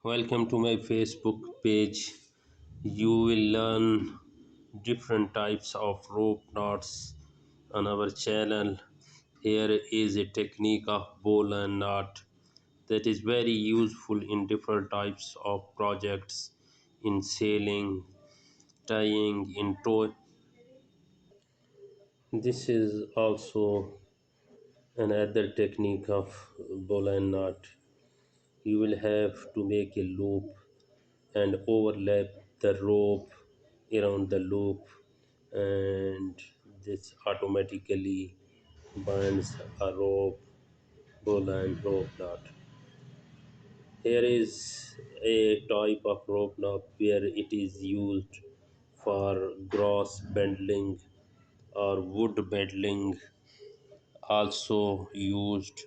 Welcome to my Facebook page. You will learn different types of rope knots on our channel. Here is a technique of bowl and knot that is very useful in different types of projects in sailing, tying, in tow. This is also another technique of bowl and knot. You will have to make a loop and overlap the rope around the loop, and this automatically binds a rope, bowl and rope knot. Here is a type of rope knot where it is used for gross bending or wood bending, also used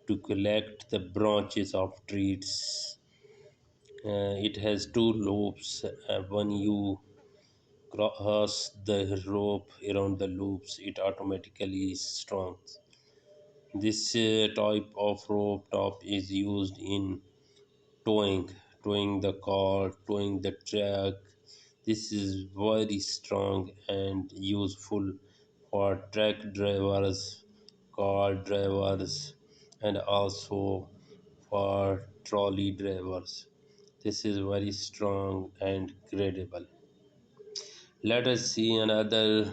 to collect the branches of trees. It has two loops. When you cross the rope around the loops, it automatically strongs. This type of rope top is used in towing, towing the car, towing the truck. This is very strong and useful for truck drivers, car drivers, and also for trolley drivers. This is very strong and credible. Let us see another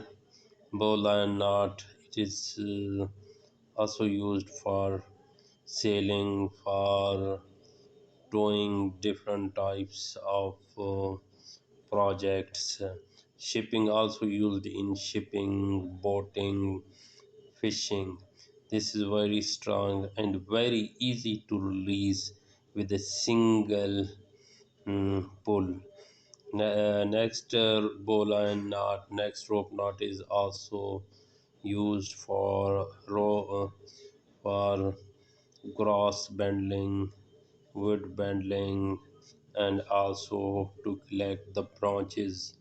bowline knot. It is also used for sailing, for doing different types of projects. Shipping also used in shipping, boating, fishing. This is very strong and very easy to release with a single pull. Next bowline knot, next rope knot is also used for for cross bending, wood bending, and also to collect the branches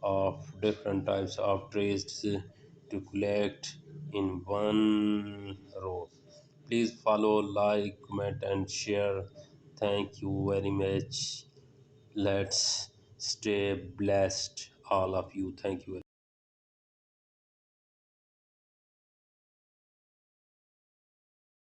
of different types of trees to collect in one row. Please follow, like, comment, and share. Thank you very much. Let's stay blessed, all of you. Thank you.